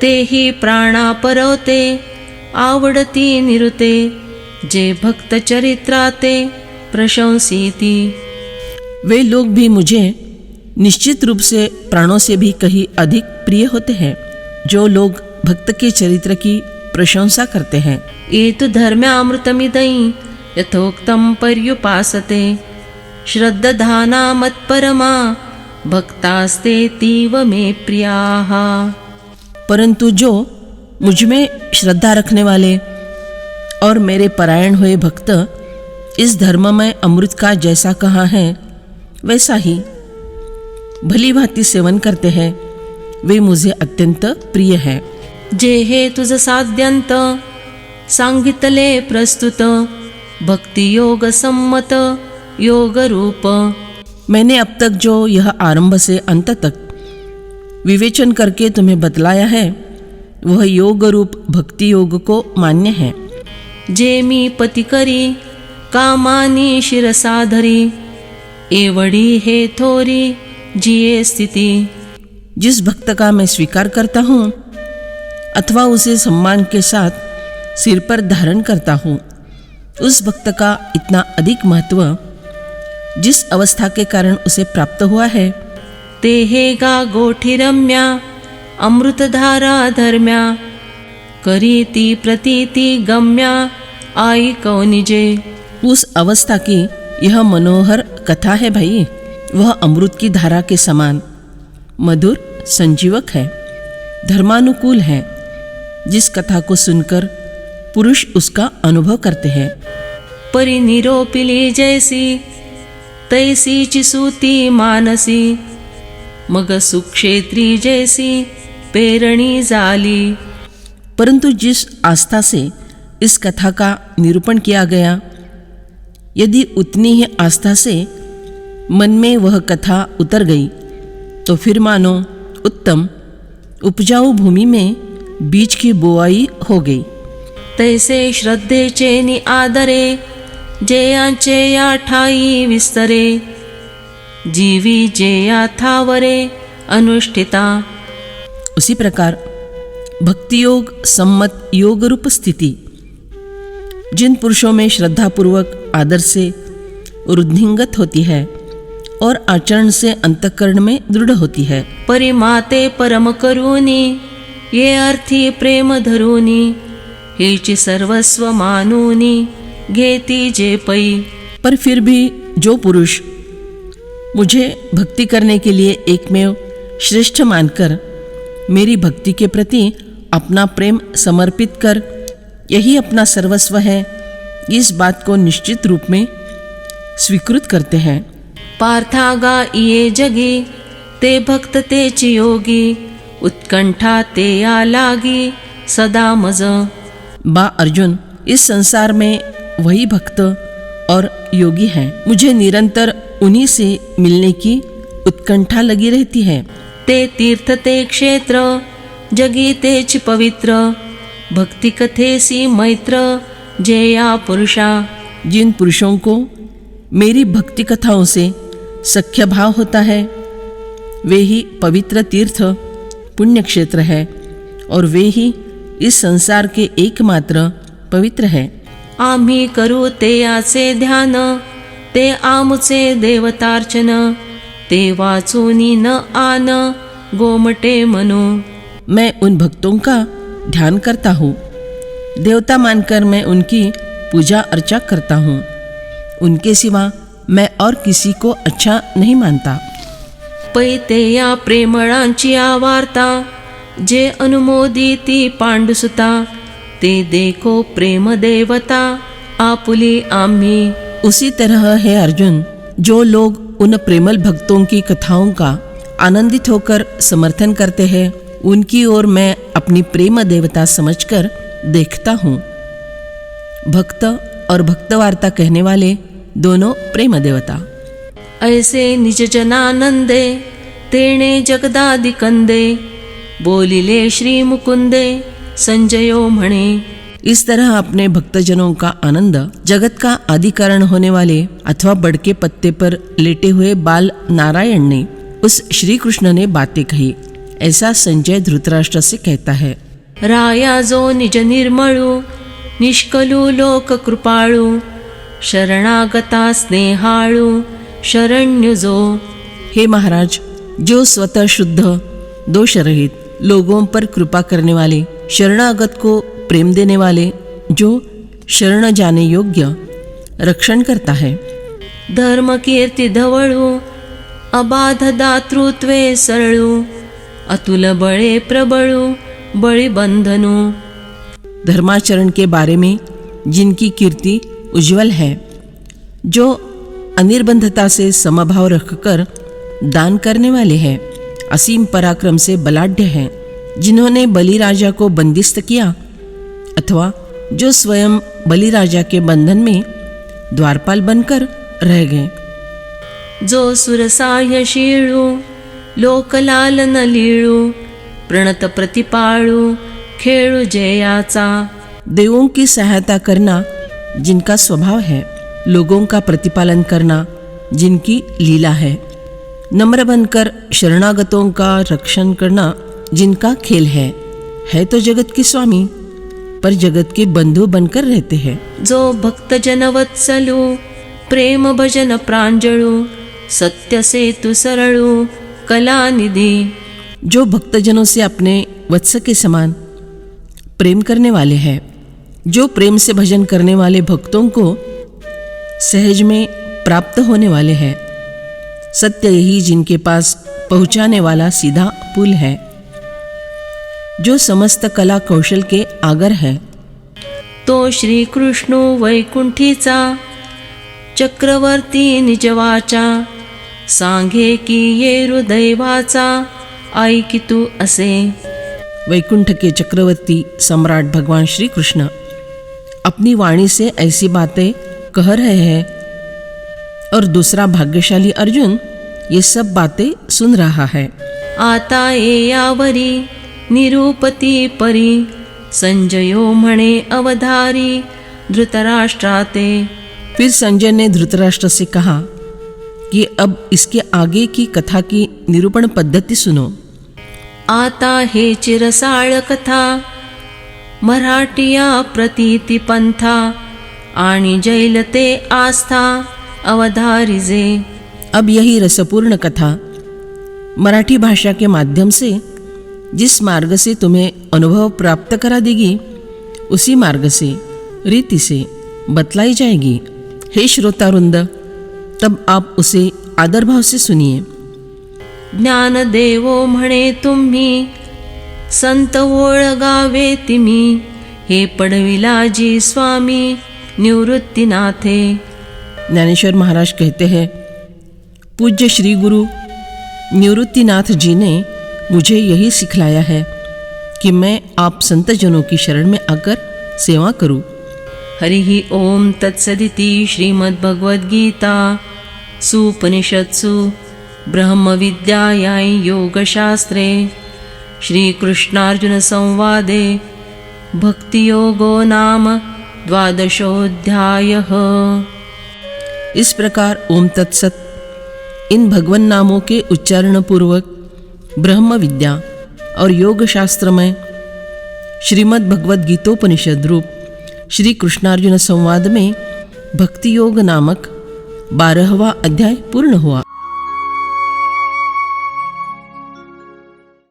तेही प्राणा परवते आवडती निरुते जे भक्त चरित्राते प्रशंसीति। वे लोग भी मुझे निश्चित रूप से प्राणों से भी कहीं अधिक प्रिय होते हैं जो लोग भक्त के चरित्र की प्रशंसा करते हैं। एतु धर्म्यामृतमिदं यथोक्तं पर्युपासते श्रद्धाना मत्परमा भक्तास्ते तीव मे प्रियाः। परंतु जो मुझमें श्रद्धा रखने वाले और मेरे परायण हुए भक्त इस धर्म में अमृत का जैसा कहा है वैसा ही भली भांति सेवन करते हैं वे मुझे अत्यंत प्रिय है। जे हे तुझ साध्यंत सांगितले प्रस्तुत भक्ति योग सम्मत योग रूप। मैंने अब तक जो यह आरंभ से अंत तक विवेचन करके तुम्हें बतलाया है वह योग रूप भक्ति योग को मान्य है। जे मी पति करी कामानी शिरसाधरी एवढी हे थोरी जिये स्थिति। जिस भक्त का मैं स्वीकार करता हूँ अथवा उसे सम्मान के साथ सिर पर धारण करता हूँ उस भक्त का इतना अधिक महत्व जिस अवस्था के कारण उसे प्राप्त हुआ है। ते हे गा गोठी रम्या अमृतधारा धर्म्या करीति प्रतीति गम्या आई कौनिजे। उस अवस्था की यह मनोहर कथा है भाई। वह अमृत की धारा के समान मधुर संजीवक है, धर्मानुकूल है, जिस कथा को सुनकर पुरुष उसका अनुभव करते हैं। परिनिरोपिली जैसी तैसी चिसूती मानसी मग सुक्षेत्री जैसी पेरणी जाली। परंतु जिस आस्था से इस कथा का निरूपण किया गया यदि उतनी ही आस्था से मन में वह कथा उतर गई तो फिर मानो उत्तम उपजाऊ भूमि में बीज की बोआई हो गई। तैसे श्रद्धेचे नि आदरे जेयांचे या ठाई विस्तरे जीवी जेया थावरे अनुष्ठिता। उसी प्रकार भक्ति योग सम्मत योग रूप स्थिति जिन पुरुषों में श्रद्धापूर्वक आदर से रुद्धिंगत होती है और आचरण से अंतःकरण में दृढ़ होती है। परिमाते परम करूनी ये अर्थी प्रेम धरूनी हेची सर्वस्व मानूनी घेती जे पई। पर फिर भी जो पुरुष मुझे भक्ति करने के लिए एकमेव श्रेष्ठ मानकर मेरी भक्ति के प्रति अपना प्रेम समर्पित कर यही अपना सर्वस्व है इस बात को निश्चित रूप में स्वीकृत करते हैं। पार्थागा ये जगी ते भक्त तेची योगी उत्कंठा ते या लागी सदा मज। बा अर्जुन इस संसार में वही भक्त और योगी हैं मुझे निरंतर उन्हीं से मिलने की उत्कंठा लगी रहती है। ते तीर्थ ते क्षेत्र जगी तेच पवित्र भक्ति कथेसी मैत्र जेया पुरुषा। जिन पुरुषों को मेरी भक्ति कथाओं से सख्य भाव होता है वे ही पवित्र तीर्थ पुण्य क्षेत्र है और वे ही इस संसार के एकमात्र पवित्र है। आम्ही करू ते याचे ध्यान ते आमुचे देवतार्चन ते वाचूनी न आन गोमटे मनो। मैं उन भक्तों का ध्यान करता हूँ देवता मानकर मैं उनकी पूजा अर्चा करता हूँ उनके सिवा मैं और किसी को अच्छा नहीं मानता। पैते या प्रेमळांची आवार्ता जे अनुमोदिती पांडुसुता ते देखो प्रेम देवता आपुली आम्ही। उसी तरह है अर्जुन जो लोग उन प्रेमल भक्तों की कथाओं का आनंदित होकर समर्थन करते हैं उनकी ओर मैं अपनी प्रेम देवता समझकर देखता हूँ। भक्त और भक्तवार्ता कहने वाले दोनों प्रेम देवता। ऐसे निज जनानंदे तेणे जगदादि कंदे बोलिले श्री मुकुंदे संजयो म्हणे। इस तरह अपने भक्तजनों का आनंद जगत का आदि कारण होने वाले अथवा बड़के पत्ते पर लेटे हुए बाल नारायण ने उस श्री कृष्ण ने बातें कही ऐसा संजय धृतराष्ट्र से कहता है। राया जो निज निर्मळू निष्कलू लोक कृपाळू शरणागता स्नेहाळू शरण्य जो। हे महाराज, जो स्वतः शुद्ध दोष रहित लोगों पर कृपा करने वाले, शरणागत को प्रेम देने वाले, जो शरण जाने योग्य रक्षण करता है। धर्म कीर्ती धवळू अबाध दातृत्वे सरळू अतुल बळे प्रबळू बळी बंधनू। धर्माचरण के बारे में जिनकी कीर्ति उज्जवल है, जो अनिर्बंधता से समभाव रखकर दान करने वाले हैं, असीम पराक्रम से बलाढ्य हैं, जिन्होंने बलिराजा को बंदिस्त किया अथवा जो स्वयं बलिराजा के बंधन में द्वारपाल बनकर रह गए। जो सुरसाह्य शीळू लोकलालन लीळू प्रणत प्रतिपाळू खेळू जयाचा। देवों की सहायता करना जिनका स्वभाव है, लोगों का प्रतिपालन करना जिनकी लीला है, नम्र बनकर शरणागतों का रक्षण करना जिनका खेल है तो जगत के स्वामी पर जगत के बंधु बनकर रहते हैं। जो भक्त जनवत्सलू प्रेम भजन प्रांजळू सत्य सेतु सरळू कलानिधि। जो भक्तजनों से अपने वत्स के समान प्रेम करने वाले हैं, जो प्रेम से भजन करने वाले भक्तों को सहज में प्राप्त होने वाले हैं। सत्य यही जिनके पास पहुंचाने वाला सीधा पुल है, जो समस्त कला कौशल के आगर है। तो श्री कृष्ण वैकुंठीचा चक्रवर्ती निजवाचा सांगे की ये हृदैवाचा ऐकी तू असे। वैकुंठ के चक्रवर्ती सम्राट भगवान श्री कृष्ण अपनी वाणी से ऐसी बातें कह रहे हैं और दूसरा भाग्यशाली अर्जुन ये सब बातें सुन रहा है। आता ये यावरी निरूपती परी संजयो म्हणे अवधारी धृतराष्ट्राते। फिर संजय ने धृतराष्ट्र से कहा कि अब इसके आगे की कथा की निरूपण पद्धति सुनो। आता हे चिरसाळ कथा मराठिया प्रतीति पंथा आणि जैलते आस्था अवधारिजे। अब यही रसपूर्ण कथा मराठी भाषा के माध्यम से जिस मार्ग से तुम्हें अनुभव प्राप्त करा देगी, उसी मार्ग से रीति से बतलाई जाएगी। हे श्रोतावृंद, तब आप उसे आदरभाव से सुनिए। ज्ञान देवो म्हणे तुम्ही संत ओळगावे तिमी हे पडविलाजी स्वामी निवृत्तीनाथे। ज्ञानेश्वर महाराज कहते हैं, पूज्य श्री गुरु निवृत्तिनाथ जी ने मुझे यही सिखलाया है कि मैं आप संतजनों की शरण में आकर सेवा करूं। हरि ओम तत्सदिति श्रीमद्भगवद्गीता सुपनिषत्सु ब्रह्मविद्यायां योगशास्त्रे श्रीकृष्णार्जुन संवादे भक्तियोगो नाम 12वाध्यायः। इस प्रकार ओम तत्सत इन भगवन नामों के उच्चारण पूर्वक ब्रह्म विद्या और योग शास्त्र में श्रीमद् भगवद गीतोपनिषद रूप श्री कृष्णार्जुन संवाद में भक्ति योग नामक 12वां अध्याय पूर्ण हुआ।